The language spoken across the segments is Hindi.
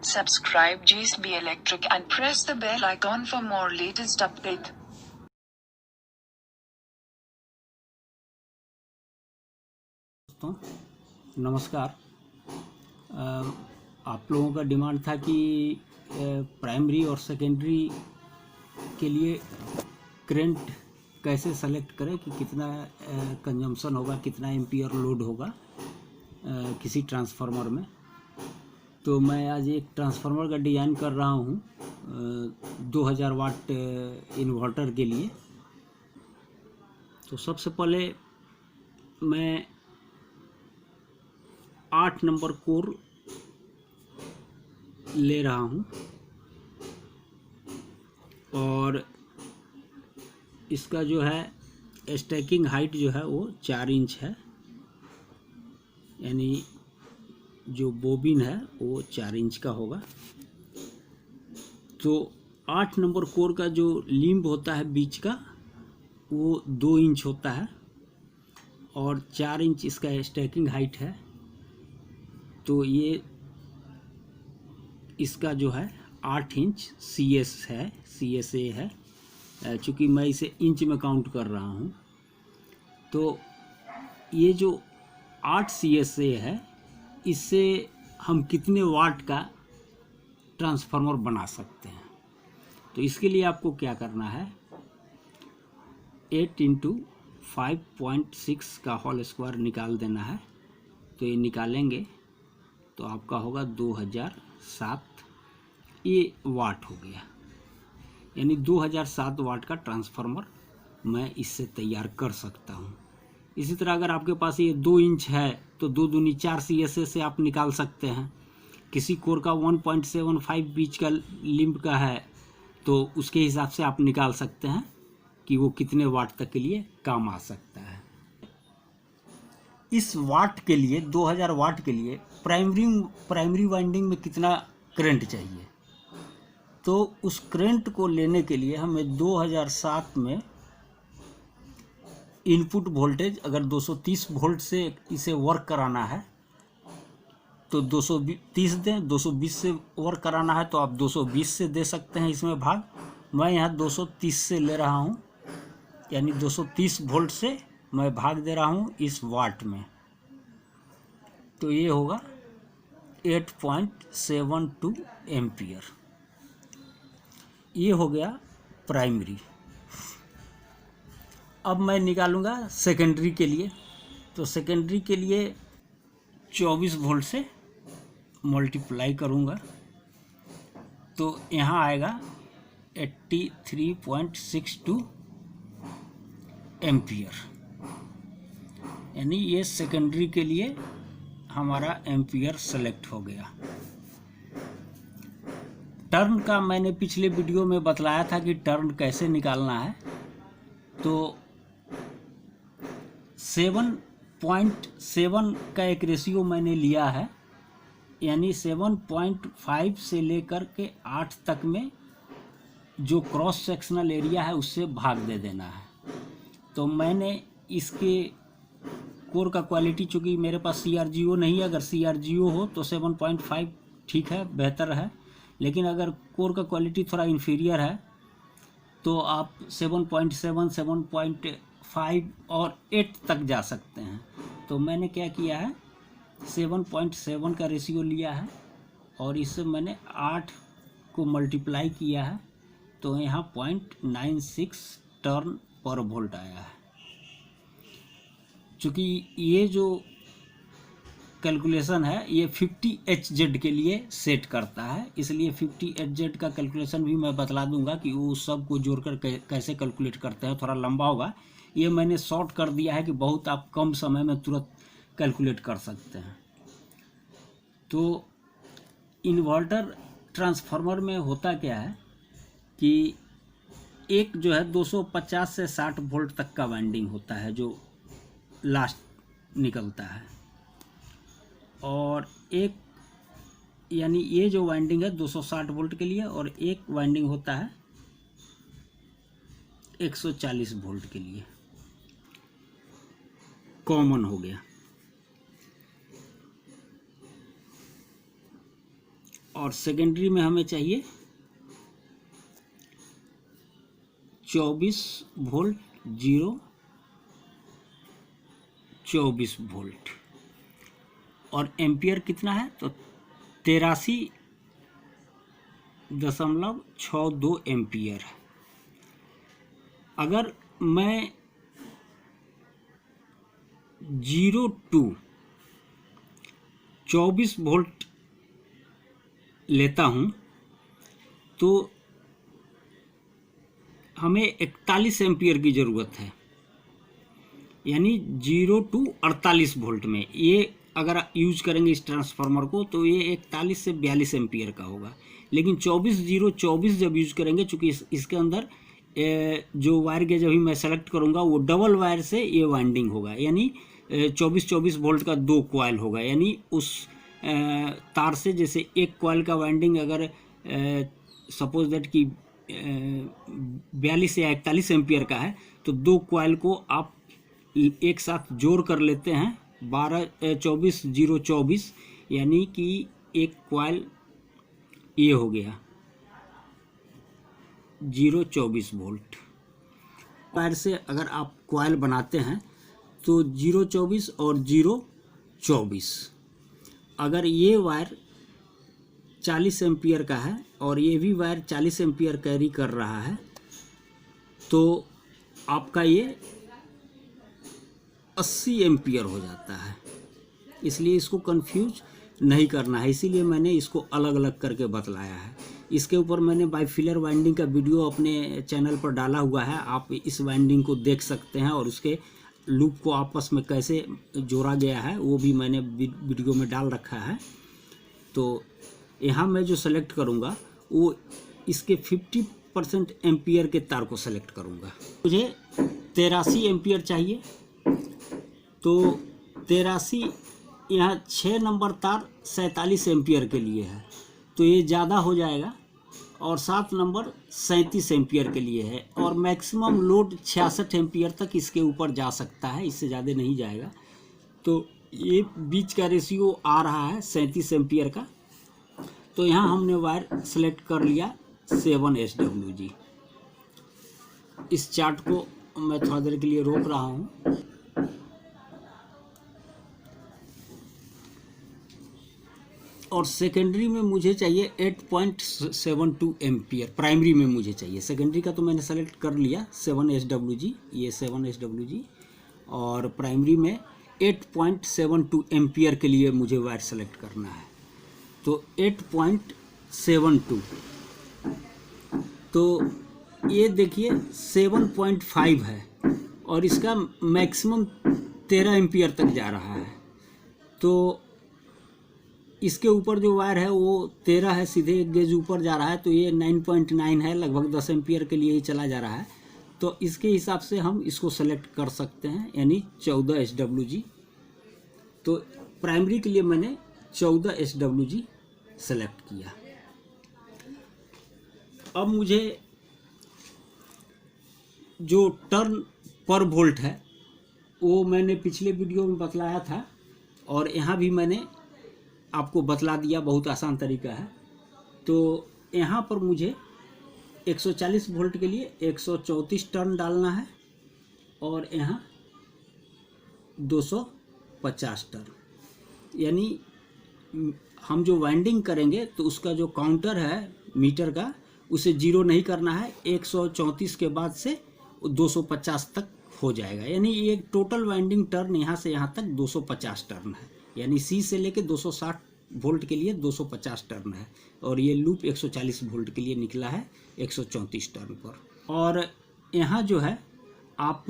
Subscribe GSB Electric and press the bell icon for more latest update. दोस्तों नमस्कार। आप लोगों का डिमांड था कि प्राइमरी और सेकेंडरी के लिए करंट कैसे सेलेक्ट करें कि कितना कंजम्पशन होगा, कितना एम्पियर लोड होगा किसी ट्रांसफार्मर में। तो मैं आज एक ट्रांसफार्मर का डिज़ाइन कर रहा हूँ 2000 वाट इन्वर्टर के लिए। तो सबसे पहले मैं 8 नंबर कोर ले रहा हूँ और इसका जो है स्टैकिंग हाइट जो है वो 4 इंच है, यानी जो बोबिन है वो 4 इंच का होगा। तो 8 नंबर कोर का जो लिम्ब होता है बीच का वो 2 इंच होता है और 4 इंच इसका स्टैकिंग हाइट है। तो ये इसका जो है 8 इंच CSA है, चूँकि मैं इसे इंच में काउंट कर रहा हूँ। तो ये जो 8 CSA है, इससे हम कितने वाट का ट्रांसफार्मर बना सकते हैं। तो इसके लिए आपको क्या करना है, 8 × 5.6 का होल स्क्वायर निकाल देना है। तो ये निकालेंगे तो आपका होगा 2007 ये वाट हो गया, यानी 2007 वाट का ट्रांसफार्मर मैं इससे तैयार कर सकता हूँ। इसी तरह अगर आपके पास ये 2 इंच है तो 2 दूनी 4 CSA से आप निकाल सकते हैं। किसी कोर का 1.75 बीच का लिम्ब का है तो उसके हिसाब से आप निकाल सकते हैं कि वो कितने वाट तक के लिए काम आ सकता है। इस वाट के लिए 2000 वाट के लिए प्राइमरी वाइंडिंग में कितना करंट चाहिए, तो उस करंट को लेने के लिए हमें 2007 में इनपुट वोल्टेज अगर 230 वोल्ट से इसे वर्क कराना है तो 230 दें, 220 से वर्क कराना है तो आप 220 से दे सकते हैं इसमें भाग। मैं यहाँ 230 से ले रहा हूँ, यानी 230 वोल्ट से मैं भाग दे रहा हूँ इस वाट में। तो ये होगा 8.72 एम्पियर। ये हो गया प्राइमरी। अब मैं निकालूंगा सेकेंडरी के लिए। तो सेकेंडरी के लिए 24 वोल्ट से मल्टीप्लाई करूंगा तो यहाँ आएगा 83.62 एम्पियर, यानी ये सेकेंडरी के लिए हमारा एम्पियर सेलेक्ट हो गया। टर्न का मैंने पिछले वीडियो में बतलाया था कि टर्न कैसे निकालना है। तो 7.7 का एक रेशियो मैंने लिया है, यानी 7.5 से लेकर के 8 तक में जो क्रॉस सेक्शनल एरिया है उससे भाग दे देना है। तो मैंने इसके कोर का क्वालिटी, चूँकि मेरे पास CRGO नहीं है, अगर CRGO हो तो 7.5 ठीक है, बेहतर है। लेकिन अगर कोर का क्वालिटी थोड़ा इन्फीरियर है तो आप 7.7, 7.5 और 8 तक जा सकते हैं। तो मैंने क्या किया है, 7.7 का रेशियो लिया है और इससे मैंने 8 को मल्टीप्लाई किया है तो यहाँ 0.96 टर्न पर वोल्ट आया है। चूँकि ये जो कैलकुलेशन है ये 50 HZ के लिए सेट करता है, इसलिए 50 HZ का कैलकुलेशन भी मैं बतला दूंगा कि वो सब को जोड़कर कैसे कैलकुलेट करते हैं। थोड़ा लंबा होगा, ये मैंने शॉर्ट कर दिया है कि बहुत आप कम समय में तुरंत कैलकुलेट कर सकते हैं। तो इन्वर्टर ट्रांसफार्मर में होता क्या है कि एक जो है 250 से 60 वोल्ट तक का वाइंडिंग होता है जो लास्ट निकलता है, और एक यानी ये जो वाइंडिंग है 260 वोल्ट के लिए, और एक वाइंडिंग होता है 140 वोल्ट के लिए, कॉमन हो गया। और सेकेंडरी में हमें चाहिए 24 वोल्ट 24 वोल्ट, और एम्पियर कितना है तो 83.62 एम्पियर। अगर मैं 0 to 24 वोल्ट लेता हूँ तो हमें 41 एम्पियर की ज़रूरत है, यानी 0 to 48 वोल्ट में। ये अगर यूज करेंगे इस ट्रांसफार्मर को तो ये 41 से 42 एम्पियर का होगा। लेकिन 24 जब यूज करेंगे, चूँकि इसके अंदर जो वायर गेज अभी मैं सेलेक्ट करूँगा वो डबल वायर से ये वाइंडिंग होगा, यानी 24 वोल्ट का 2 कॉइल होगा। यानी उस तार से जैसे एक कॉइल का वाइंडिंग अगर सपोज दैट कि 42 या 41 एम्पियर का है तो 2 कॉइल को आप एक साथ जोड़ कर लेते हैं 24 यानी कि एक कॉइल ये हो गया 0.24 वोल्ट। वायर से अगर आप कॉइल बनाते हैं तो 0.24 और 0.24, अगर ये वायर 40 एम्पियर का है और ये भी वायर 40 एम्पियर कैरी कर रहा है तो आपका ये 80 एम्पियर हो जाता है। इसलिए इसको कंफ्यूज नहीं करना है, इसीलिए मैंने इसको अलग अलग करके बतलाया है। इसके ऊपर मैंने बाइफिलर वाइंडिंग का वीडियो अपने चैनल पर डाला हुआ है, आप इस वाइंडिंग को देख सकते हैं और उसके लूप को आपस में कैसे जोड़ा गया है वो भी मैंने वीडियो में डाल रखा है। तो यहाँ मैं जो सेलेक्ट करूँगा वो इसके 50% एम्पियर के तार को सेलेक्ट करूँगा। मुझे 83 एम्पियर चाहिए तो 83, यहाँ 6 नंबर तार 47 एम्पियर के लिए है तो ये ज़्यादा हो जाएगा, और 7 नंबर 37 एम्पियर के लिए है, और मैक्सिमम लोड 66 एम्पियर तक इसके ऊपर जा सकता है, इससे ज़्यादा नहीं जाएगा। तो ये बीच का रेशियो आ रहा है 37 एम्पियर का। तो यहाँ हमने वायर सेलेक्ट कर लिया 7SWG। इस चार्ट को मैं थोड़ा देर के लिए रोक रहा हूँ। और सेकेंडरी में मुझे चाहिए 8.72 एम्पियर, प्राइमरी में मुझे चाहिए। सेकेंडरी का तो मैंने सेलेक्ट कर लिया 7SWG, ये 7SWG, और प्राइमरी में 8.72 एम्पियर के लिए मुझे वायर सेलेक्ट करना है। तो 8.72, तो ये देखिए 7.5 है और इसका मैक्सिमम 13 एम्पियर तक जा रहा है। तो इसके ऊपर जो वायर है वो 13 है, सीधे एक गेज ऊपर जा रहा है, तो ये 9.9 है, लगभग 10 एम्पियर के लिए ही चला जा रहा है। तो इसके हिसाब से हम इसको सेलेक्ट कर सकते हैं, यानी 14SWG। तो प्राइमरी के लिए मैंने 14SWG सेलेक्ट किया। अब मुझे जो टर्न पर वोल्ट है वो मैंने पिछले वीडियो में बतलाया था और यहाँ भी मैंने आपको बतला दिया, बहुत आसान तरीका है। तो यहाँ पर मुझे 140 वोल्ट के लिए 134 टर्न डालना है और यहाँ 250 टर्न, यानी हम जो वाइंडिंग करेंगे तो उसका जो काउंटर है मीटर का उसे जीरो नहीं करना है, 134 के बाद से 250 तक हो जाएगा। यानी ये टोटल वाइंडिंग टर्न यहाँ से यहाँ तक 250 टर्न है, यानी सी से लेके 260 वोल्ट के लिए 250 टर्न है, और ये लूप 140 वोल्ट के लिए निकला है 134 टर्न पर। और यहाँ जो है आप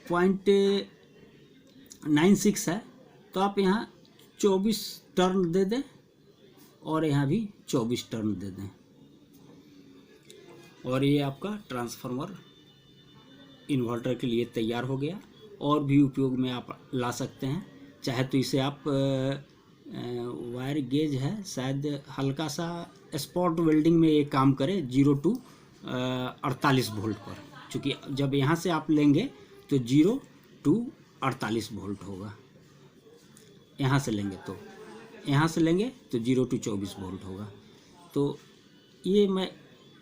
0.96 है तो आप यहाँ 24 टर्न दे दें और यहाँ भी 24 टर्न दे दें, और ये आपका ट्रांसफार्मर इन्वर्टर के लिए तैयार हो गया। और भी उपयोग में आप ला सकते हैं, चाहे तो इसे आप वायर गेज है, शायद हल्का सा स्पॉट वेल्डिंग में ये काम करे 0 to 48 वोल्ट पर, क्योंकि जब यहाँ से आप लेंगे तो 0 to 48 वोल्ट होगा, यहाँ से लेंगे तो यहाँ से लेंगे तो 0 to 24 वोल्ट होगा। तो ये मैं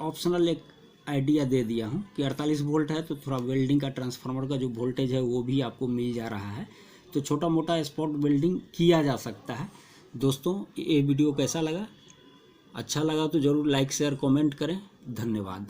ऑप्शनल एक आइडिया दे दिया हूँ कि 48 वोल्ट है तो थोड़ा वेल्डिंग का ट्रांसफार्मर का जो वोल्टेज है वो भी आपको मिल जा रहा है, तो छोटा मोटा स्पॉट वेल्डिंग किया जा सकता है। दोस्तों ये वीडियो कैसा लगा? अच्छा लगा तो ज़रूर लाइक शेयर कमेंट करें। धन्यवाद।